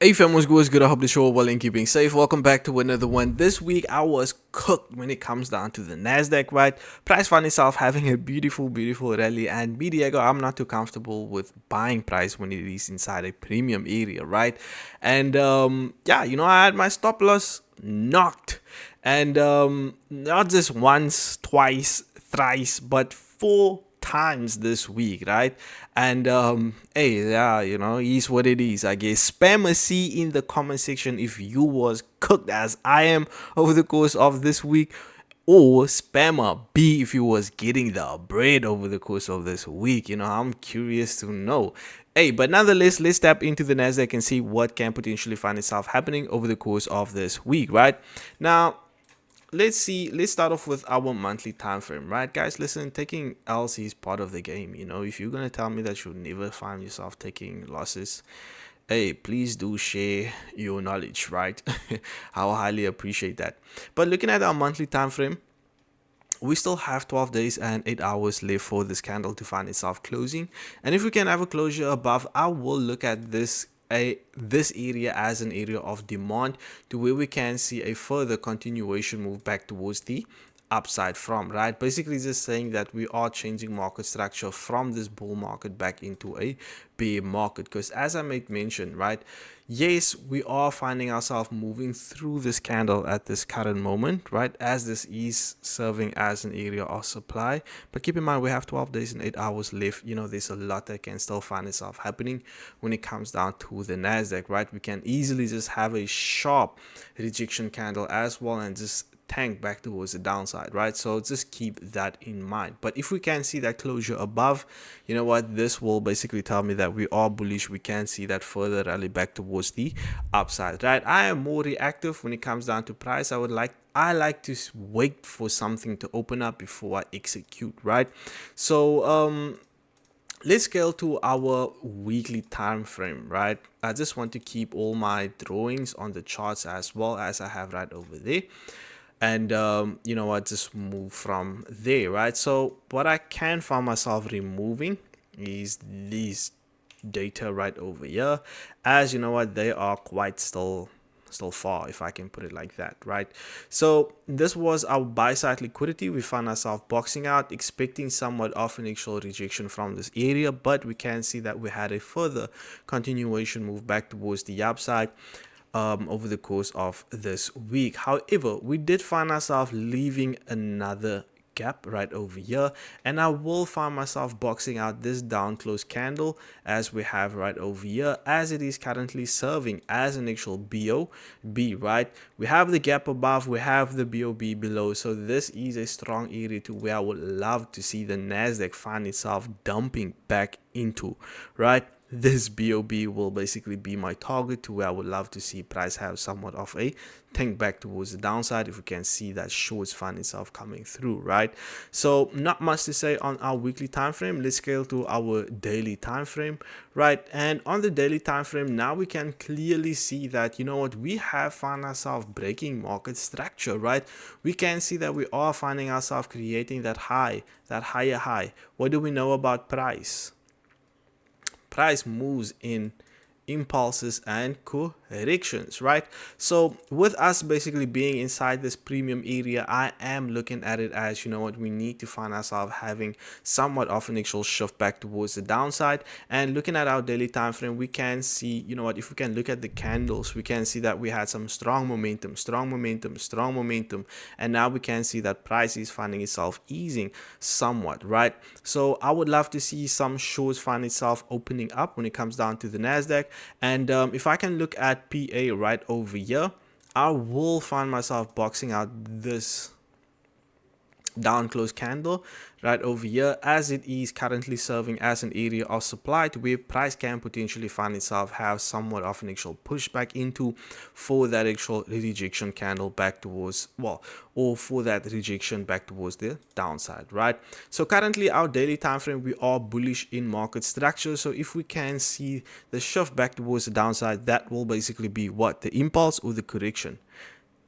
Hey fam, what's good? What's good? I hope the show well and keeping safe. Welcome back to another one. This week I was cooked when it comes down to the Nasdaq, right? Price found itself having a beautiful rally, and me Diego, I'm not too comfortable with buying price when it is inside a premium area, right? And yeah, I had my stop loss knocked, and not just once, twice, thrice, but four times this week, right? And hey, yeah, is what it is, I guess. Spam a C in the comment section if you was cooked as I am over the course of this week, or spam a B if you was getting the bread over the course of this week. I'm curious to know. Hey, but nonetheless, let's tap into the Nasdaq and see what can potentially find itself happening over the course of this week, right? Now, let's start off with our monthly time frame, right? Guys, listen, taking LC is part of the game. If you're gonna tell me that you'll never find yourself taking losses, hey, please do share your knowledge, right? I'll highly appreciate that. But looking at our monthly time frame, we still have 12 days and 8 hours left for this candle to find itself closing. And if we can have a closure above, I will look at this area as an area of demand, to where we can see a further continuation move back towards the upside from, right? Basically just saying that we are changing market structure from this bull market back into a bear market, because as I made mention, right, yes, we are finding ourselves moving through this candle at this current moment, right, as this is serving as an area of supply. But keep in mind, we have 12 days and 8 hours left. There's a lot that can still find itself happening when it comes down to the Nasdaq, right? We can easily just have a sharp rejection candle as well and just tank back towards the downside, right? So just keep that in mind. But if we can see that closure above, you know what, this will basically tell me that we are bullish. We can see that further rally back towards the upside, right? I am more reactive when it comes down to price. I like to wait for something to open up before I execute, right? So let's scale to our weekly time frame, right? I just want to keep all my drawings on the charts as well as I have right over there. And you know what, just move from there, right? So what I can find myself removing is these data right over here, as you know what, they are quite still far, if I can put it like that, right? So this was our buy side liquidity. We found ourselves boxing out, expecting somewhat of an actual rejection from this area, but we can see that we had a further continuation move back towards the upside over the course of this week. However, we did find ourselves leaving another gap right over here, and I will find myself boxing out this down close candle as we have right over here, as it is currently serving as an actual BOB, right? We have the gap above, we have the BOB below, so this is a strong area to where I would love to see the Nasdaq find itself dumping back into, right? This BOB will basically be my target, to where I would love to see price have somewhat of a tank back towards the downside if we can see that shorts find itself coming through, right? So not much to say on our weekly time frame. Let's scale to our daily time frame, right? And on the daily time frame, now we can clearly see that, you know what, we have found ourselves breaking market structure, right? We can see that we are finding ourselves creating that higher high. What do we know about price? Price moves in impulses and corrections, right? So with us basically being inside this premium area, I am looking at it as, you know what, we need to find ourselves having somewhat of an actual shift back towards the downside. And looking at our daily time frame, we can see, you know what, if we can look at the candles, we can see that we had some strong momentum, and now we can see that price is finding itself easing somewhat, right? So I would love to see some shorts find itself opening up when it comes down to the Nasdaq. And if I can look at PA right over here, I will find myself boxing out this down close candle right over here, as it is currently serving as an area of supply, to where price can potentially find itself have somewhat of an actual pushback into for that actual rejection candle back towards, well, or for that rejection back towards the downside, right? So currently our daily time frame, we are bullish in market structure. So if we can see the shift back towards the downside, that will basically be what, the impulse or the correction.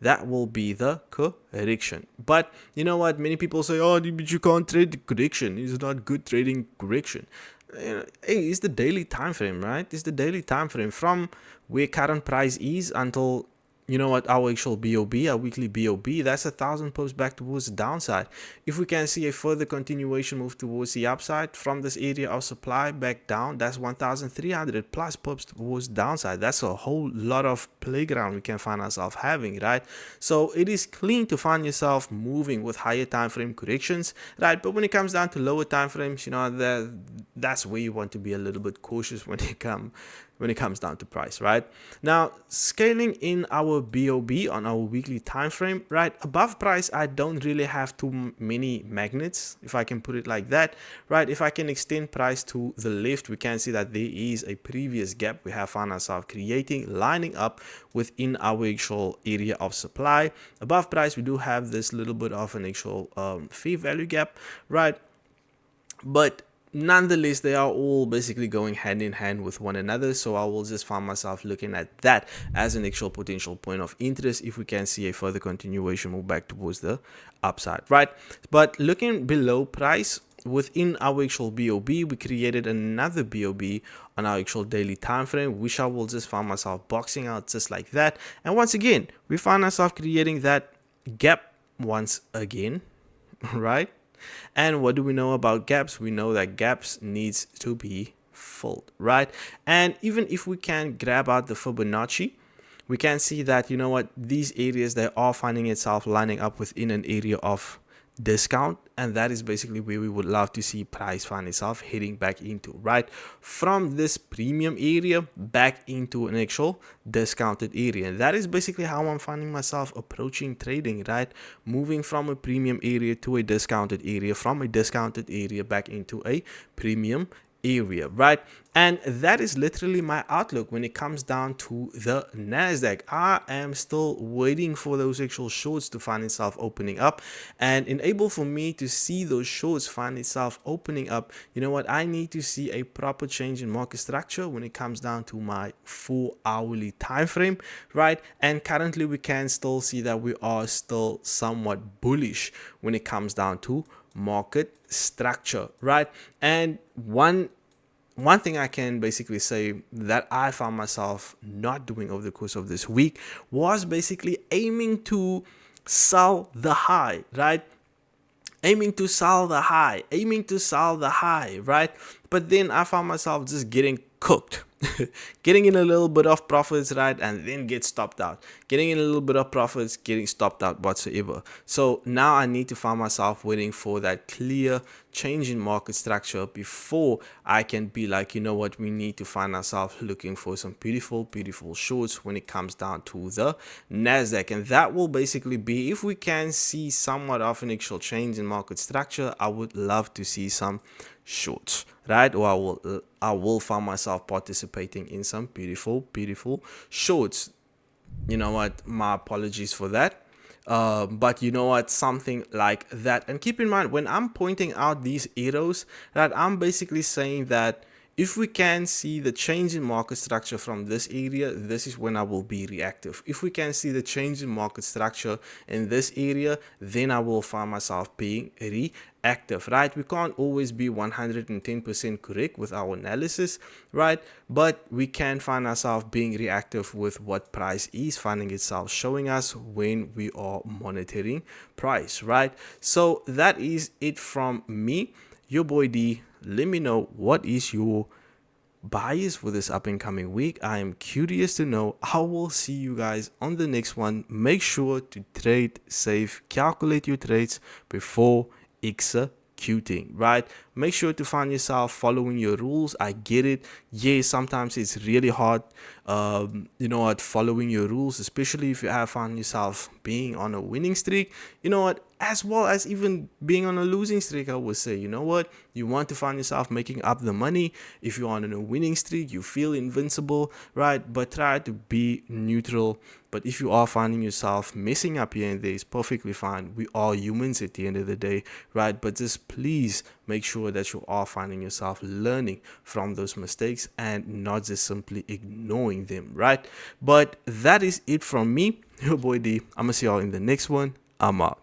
That will be the correction. But you know what, many people say, oh, but you can't trade the correction, it's not good trading correction. hey, it's the daily time frame, right? It's the daily time frame from where current price is until, you know what, our actual BOB, our weekly BOB. That's 1,000 pips back towards the downside. If we can see a further continuation move towards the upside from this area of supply back down, that's 1,300 plus pips towards the downside. That's a whole lot of playground we can find ourselves having, right? So it is clean to find yourself moving with higher time frame corrections, right? But when it comes down to lower time frames, you know, that's where you want to be a little bit cautious when it comes down to price, right? Now, scaling in our BOB on our weekly time frame, right? Above price, I don't really have too many magnets, if I can put it like that, right? If I can extend price to the left, we can see that there is a previous gap we have found ourselves creating, lining up within our actual area of supply. Above price, we do have this little bit of an actual fair value gap, right? But nonetheless, they are all basically going hand in hand with one another. So I will just find myself looking at that as an actual potential point of interest if we can see a further continuation move back towards the upside, right? But looking below price, within our actual BOB, we created another BOB on our actual daily time frame, which I will just find myself boxing out just like that. And once again, we find ourselves creating that gap once again, right? And what do we know about gaps? We know that gaps needs to be filled, right? And even if we can grab out the Fibonacci, we can see that, you know what, these areas, they are finding itself lining up within an area of discount, and that is basically where we would love to see price find itself heading back into, right? From this premium area back into an actual discounted area. And that is basically how I'm finding myself approaching trading, right? Moving from a premium area to a discounted area, from a discounted area back into a premium area, right? And that is literally my outlook when it comes down to the Nasdaq. I am still waiting for those actual shorts to find itself opening up and enable for me to see those shorts find itself opening up. You know what, I need to see a proper change in market structure when it comes down to my 4-hourly time frame, right? And currently we can still see that we are still somewhat bullish when it comes down to market structure, right? And one thing I can basically say that I found myself not doing over the course of this week was basically aiming to sell the high, right? Aiming to sell the high, right? But then I found myself just getting cooked, getting in a little bit of profits, right? And then get stopped out, getting in a little bit of profits, getting stopped out whatsoever. So now I need to find myself waiting for that clear change in market structure before I can be like, you know what, we need to find ourselves looking for some beautiful shorts when it comes down to the Nasdaq. And that will basically be, if we can see somewhat of an actual change in market structure, I would love to see some shorts, right? Or I will find myself participating in some beautiful shorts. You know what, my apologies for that. But you know what, something like that. And keep in mind, when I'm pointing out these arrows, that I'm basically saying that if we can see the change in market structure from this area, this is when I will be reactive. If we can see the change in market structure in this area, then I will find myself being reactive, right? We can't always be 110% correct with our analysis, right? But we can find ourselves being reactive with what price is finding itself showing us when we are monitoring price, right? So that is it from me, your boy D. Let me know what is your bias for this up and coming week. I am curious to know. I will see you guys on the next one. Make sure to trade safe, calculate your trades before executing, right? Make sure to find yourself following your rules. I get it. Yeah, sometimes it's really hard, you know what, following your rules, especially if you have found yourself being on a winning streak, you know what, as well as even being on a losing streak. I would say, you know what, you want to find yourself making up the money. If you're on a winning streak, you feel invincible, right? But try to be neutral. But if you are finding yourself messing up here and there, it's perfectly fine. We are humans at the end of the day, right? But just please make sure that you are finding yourself learning from those mistakes and not just simply ignoring them, right? But that is it from me, your boy D. I'm gonna see y'all in the next one. I'm out.